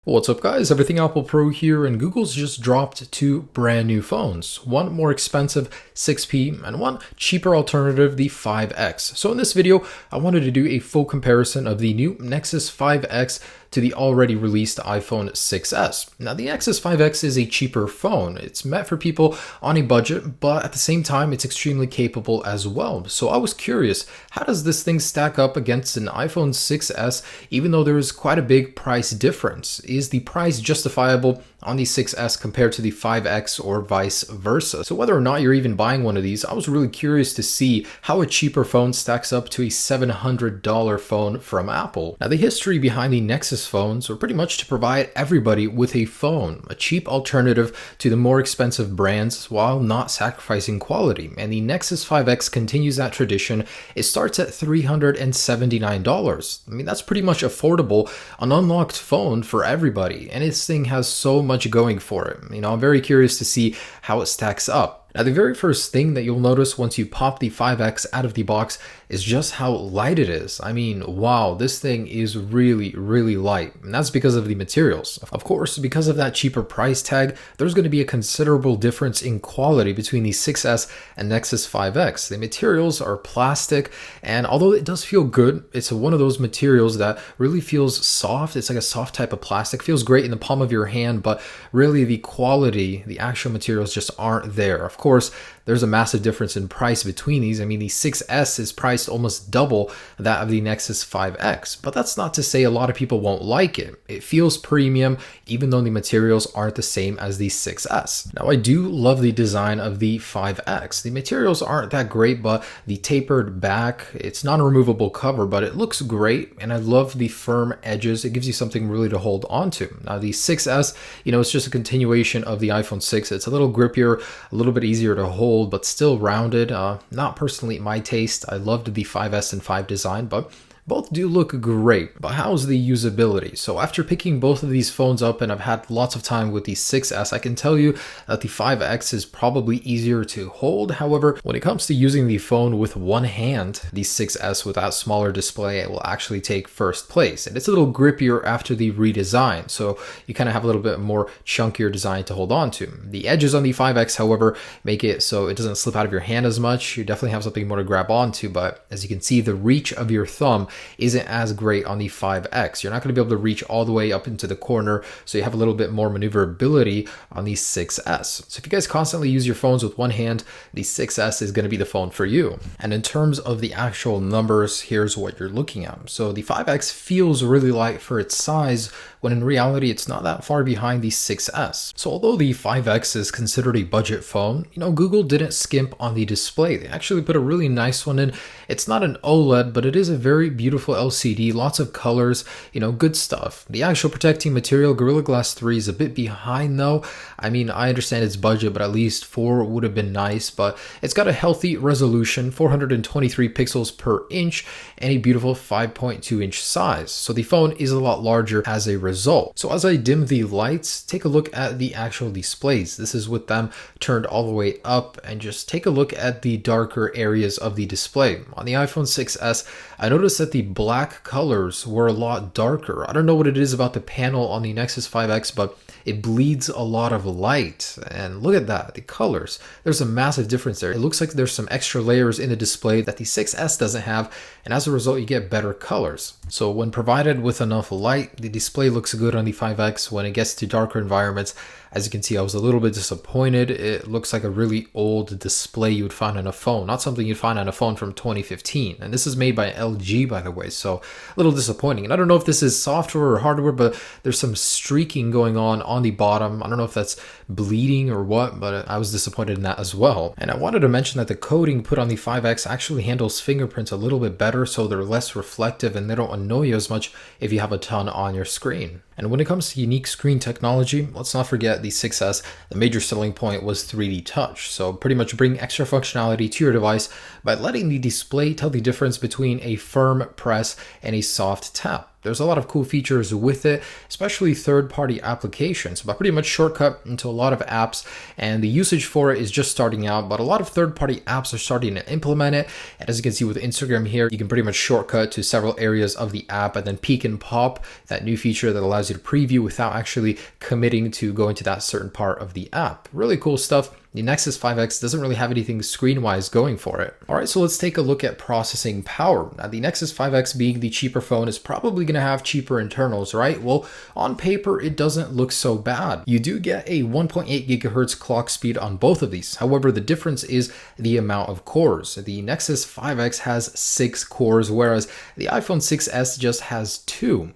What's up guys, Everything Apple Pro here, and Google's just dropped two brand new phones. One more expensive 6P and one cheaper alternative, the 5X. So in this video, I wanted to do a full comparison of the new Nexus 5X to the already released iPhone 6s. Now the Nexus 5X is a cheaper phone. It's meant for people on a budget, but at the same time, it's extremely capable as well. So I was curious, how does this thing stack up against an iPhone 6s, even though there is quite a big price difference? Is the price justifiable on the 6s compared to the 5X or vice versa? So whether or not you're even buying one of these, I was really curious to see how a cheaper phone stacks up to a $700 phone from Apple. Now the history behind the Nexus phones were pretty much to provide everybody with a phone, a cheap alternative to the more expensive brands while not sacrificing quality. And the Nexus 5X continues that tradition. It starts at $379. I mean, that's pretty much affordable, an unlocked phone for everybody. And this thing has so much going for it. I'm very curious to see how it stacks up. Now, the very first thing that you'll notice once you pop the 5X out of the box is just how light it is. I mean, wow, this thing is really, really light. And that's because of the materials. Of course, because of that cheaper price tag, there's going to be a considerable difference in quality between the 6S and Nexus 5X. The materials are plastic, and although it does feel good, it's one of those materials that really feels soft. It's like a soft type of plastic. Feels great in the palm of your hand, but really the quality, the actual materials just aren't there. Of course, there's a massive difference in price between these. I mean, the 6S is priced almost double that of the Nexus 5X, but that's not to say a lot of people won't like it. It feels premium, even though the materials aren't the same as the 6S. Now, I do love the design of the 5X. The materials aren't that great, but the tapered back, it's not a removable cover, but it looks great, and I love the firm edges. It gives you something really to hold on to. Now, the 6S, it's just a continuation of the iPhone 6. It's a little grippier, a little bit easier to hold, but still rounded. Not personally my taste. I loved the 5S and 5 design, but both do look great. But how's the usability? So after picking both of these phones up, and I've had lots of time with the 6S, I can tell you that the 5X is probably easier to hold. However, when it comes to using the phone with one hand, the 6S with that smaller display, it will actually take first place. And it's a little grippier after the redesign, so you kind of have a little bit more chunkier design to hold on to. The edges on the 5X, however, make it so it doesn't slip out of your hand as much. You definitely have something more to grab onto, but as you can see, the reach of your thumb isn't as great on the 5X. You're not going to be able to reach all the way up into the corner, so you have a little bit more maneuverability on the 6S. So if you guys constantly use your phones with one hand, the 6S is going to be the phone for you. And in terms of the actual numbers, here's what you're looking at. So the 5X feels really light for its size, when in reality it's not that far behind the 6S. So although the 5X is considered a budget phone, Google didn't skimp on the display. They actually put a really nice one in. It's not an OLED, but it is a very beautiful LCD, lots of colors, good stuff. The actual protecting material, Gorilla Glass 3, is a bit behind though. I mean, I understand it's budget, but at least 4 would have been nice, but it's got a healthy resolution, 423 pixels per inch, and a beautiful 5.2 inch size. So the phone is a lot larger as a result. So as I dim the lights, take a look at the actual displays. This is with them turned all the way up, and just take a look at the darker areas of the display. On the iPhone 6s, I noticed that the black colors were a lot darker. I don't know what it is about the panel on the Nexus 5X, but it bleeds a lot of light. And look at that, the colors. There's a massive difference there. It looks like there's some extra layers in the display that the 6S doesn't have, and as a result, you get better colors. So when provided with enough light, the display looks good on the 5X. When it gets to darker environments, as you can see, I was a little bit disappointed. It looks like a really old display you would find on a phone, not something you'd find on a phone from 2015. And this is made by LG, by the way, so a little disappointing. And I don't know if this is software or hardware, but there's some streaking going on the bottom. I don't know if that's bleeding or what, but I was disappointed in that as well. And I wanted to mention that the coating put on the 5X actually handles fingerprints a little bit better, so they're less reflective and they don't annoy you as much if you have a ton on your screen. And when it comes to unique screen technology, let's not forget the 6S, the major selling point was 3D touch. So pretty much bring extra functionality to your device by letting the display tell the difference between a firm press and a soft tap. There's a lot of cool features with it, especially third-party applications, but pretty much shortcut into a lot of apps, and the usage for it is just starting out, but a lot of third-party apps are starting to implement it. And as you can see with Instagram here, you can pretty much shortcut to several areas of the app and then peek and pop, that new feature that allows you to preview without actually committing to going to that certain part of the app. Really cool stuff. The Nexus 5X doesn't really have anything screen-wise going for it. All right, so let's take a look at processing power. Now, the Nexus 5X being the cheaper phone is probably going to have cheaper internals, right? Well, on paper, it doesn't look so bad. You do get a 1.8 gigahertz clock speed on both of these. However, the difference is the amount of cores. The Nexus 5X has 6 cores, whereas the iPhone 6s just has 2.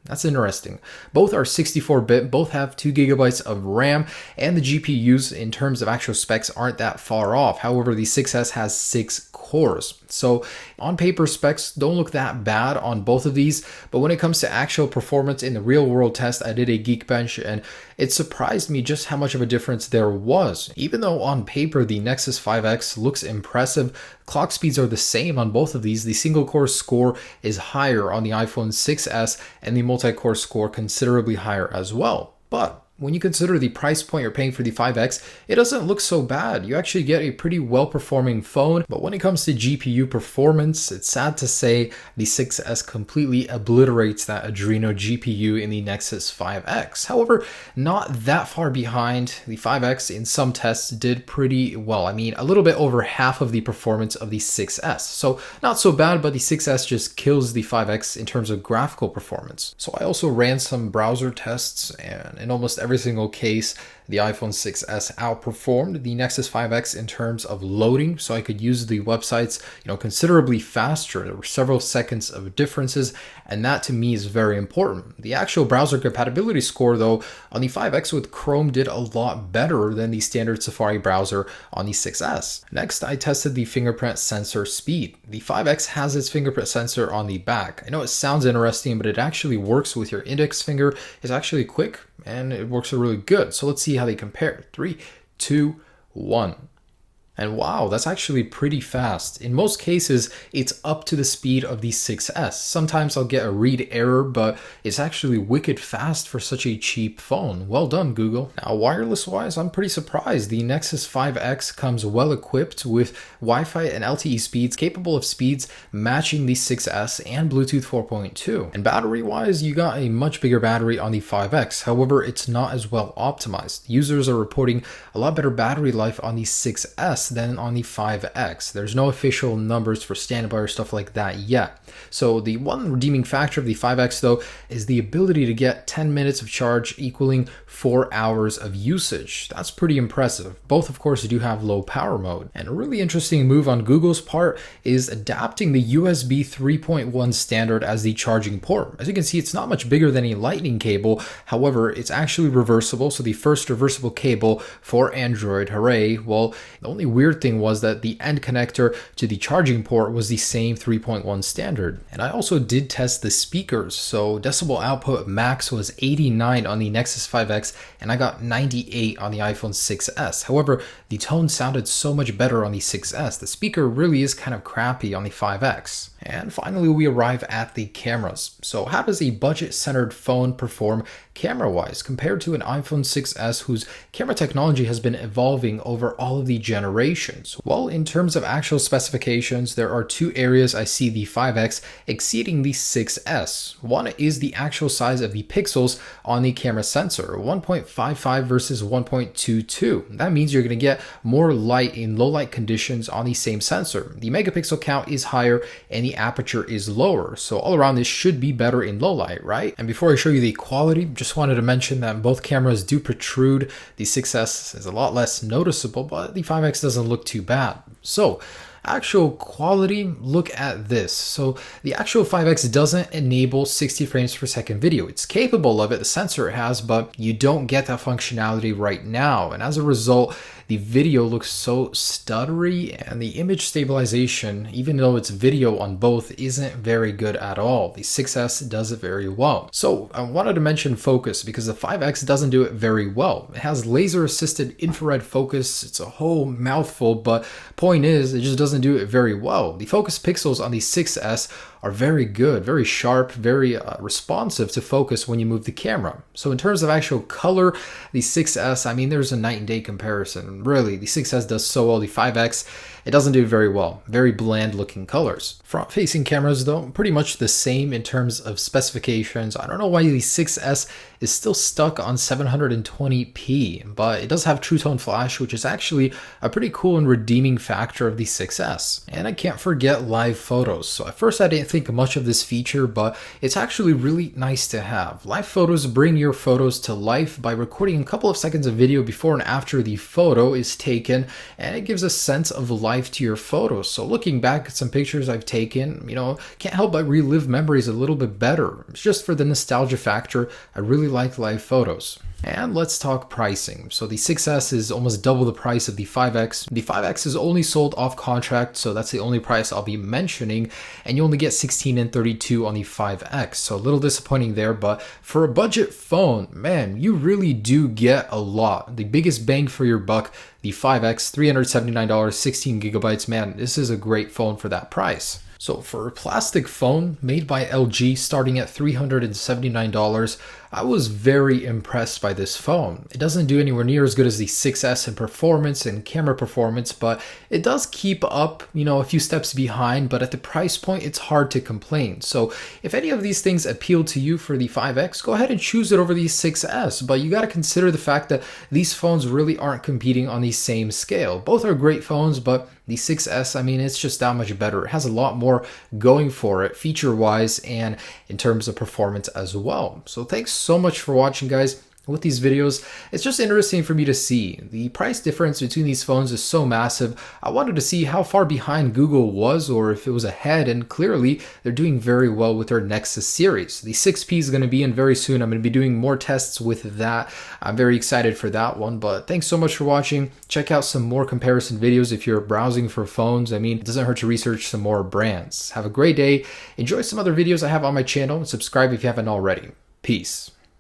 That's interesting. Both are 64-bit, both have 2 gigabytes of RAM, and the GPUs in terms of actual specs aren't that far off. However, the 6S has 6 cores. So on paper, specs don't look that bad on both of these, but when it comes to actual performance in the real world test, I did a Geekbench and it surprised me just how much of a difference there was. Even though on paper the Nexus 5X looks impressive, clock speeds are the same on both of these. The single core score is higher on the iPhone 6s and the multi-core score considerably higher as well. But when you consider the price point you're paying for the 5X, it doesn't look so bad. You actually get a pretty well-performing phone, but when it comes to GPU performance, it's sad to say the 6S completely obliterates that Adreno GPU in the Nexus 5X. However, not that far behind. The 5X in some tests did pretty well. I mean, a little bit over half of the performance of the 6S. So not so bad, but the 6S just kills the 5X in terms of graphical performance. So I also ran some browser tests, and in almost every single case, the iPhone 6s outperformed the Nexus 5X in terms of loading, so I could use the websites, considerably faster. There were several seconds of differences, and that to me is very important. The actual browser compatibility score, though, on the 5X with Chrome did a lot better than the standard Safari browser on the 6s. Next, I tested the fingerprint sensor speed. The 5X has its fingerprint sensor on the back. I know it sounds interesting, but it actually works with your index finger. It's actually quick, and it works really good. So let's see how they compare. 3, 2, 1. And wow, that's actually pretty fast. In most cases, it's up to the speed of the 6S. Sometimes I'll get a read error, but it's actually wicked fast for such a cheap phone. Well done, Google. Now, wireless-wise, I'm pretty surprised. The Nexus 5X comes well equipped with Wi-Fi and LTE speeds capable of speeds matching the 6S and Bluetooth 4.2. And battery-wise, you got a much bigger battery on the 5X. However, it's not as well optimized. Users are reporting a lot better battery life on the 6S than on the 5X. There's no official numbers for standby or stuff like that yet. So the one redeeming factor of the 5X, though, is the ability to get 10 minutes of charge equaling 4 hours of usage. That's pretty impressive. Both, of course, do have low power mode. And a really interesting move on Google's part is adapting the USB 3.1 standard as the charging port. As you can see, it's not much bigger than a lightning cable. However, it's actually reversible. So the first reversible cable for Android, hooray. Well, the only weird thing was that the end connector to the charging port was the same 3.1 standard. And I also did test the speakers. So decibel output max was 89 on the Nexus 5X, and I got 98 on the iPhone 6s. However, the tone sounded so much better on the 6s. The speaker really is kind of crappy on the 5X. And finally, we arrive at the cameras. So how does a budget-centered phone perform camera-wise compared to an iPhone 6s whose camera technology has been evolving over all of the generations? Well, in terms of actual specifications, there are 2 areas I see the 5X exceeding the 6s. One is the actual size of the pixels on the camera sensor, 1.55 versus 1.22. That means you're going to get more light in low light conditions on the same sensor. The megapixel count is higher and the aperture is lower. So all around this should be better in low light, right? And before I show you the quality, just wanted to mention that both cameras do protrude. The 6S is a lot less noticeable, but the 5X doesn't look too bad. So actual quality, look at this. So the actual 5X doesn't enable 60 frames per second video. It's capable of it, the sensor has, but you don't get that functionality right now. And as a result, the video looks so stuttery, and the image stabilization, even though it's video on both, isn't very good at all. The 6S does it very well. So I wanted to mention focus because the 5X doesn't do it very well. It has laser assisted infrared focus. It's a whole mouthful, but point is, it just doesn't do it very well. The focus pixels on the 6S are very good, very sharp, very responsive to focus when you move the camera. So in terms of actual color, the 6S, I mean, there's a night and day comparison. Really, the 6S does so well. The 5X, it doesn't do very well. Very bland looking colors. Front-facing cameras, though, pretty much the same in terms of specifications. I don't know why the 6S is still stuck on 720p, but it does have True Tone Flash, which is actually a pretty cool and redeeming factor of the 6S. And I can't forget live photos. So at first I didn't think much of this feature, but it's actually really nice to have. Live photos bring your photos to life by recording a couple of seconds of video before and after the photo is taken, and it gives a sense of life to your photos. So looking back at some pictures I've taken, can't help but relive memories a little bit better. It's just for the nostalgia factor. I really like live photos. And let's talk pricing. So the 6S is almost double the price of the 5X. The 5X is only sold off contract, so that's the only price I'll be mentioning, and you only get 16 and 32 on the 5X. So a little disappointing there, but for a budget phone, man, you really do get a lot. The biggest bang for your buck, the 5X, $379, 16 gigabytes. Man, this is a great phone for that price. So for a plastic phone made by LG starting at $379, I was very impressed by this phone. It doesn't do anywhere near as good as the 6S in performance and camera performance, but it does keep up, a few steps behind, but at the price point, it's hard to complain. So if any of these things appeal to you for the 5X, go ahead and choose it over the 6S, but you got to consider the fact that these phones really aren't competing on the same scale. Both are great phones, but the 6S, I mean, it's just that much better. It has a lot more going for it feature-wise and in terms of performance as well. So thanks so much for watching, guys. With these videos, it's just interesting for me to see. The price difference between these phones is so massive. I wanted to see how far behind Google was or if it was ahead, and clearly they're doing very well with their Nexus series. The 6P is going to be in very soon. I'm going to be doing more tests with that. I'm very excited for that one, but thanks so much for watching. Check out some more comparison videos if you're browsing for phones. I mean, it doesn't hurt to research some more brands. Have a great day. Enjoy some other videos I have on my channel and subscribe if you haven't already. Peace.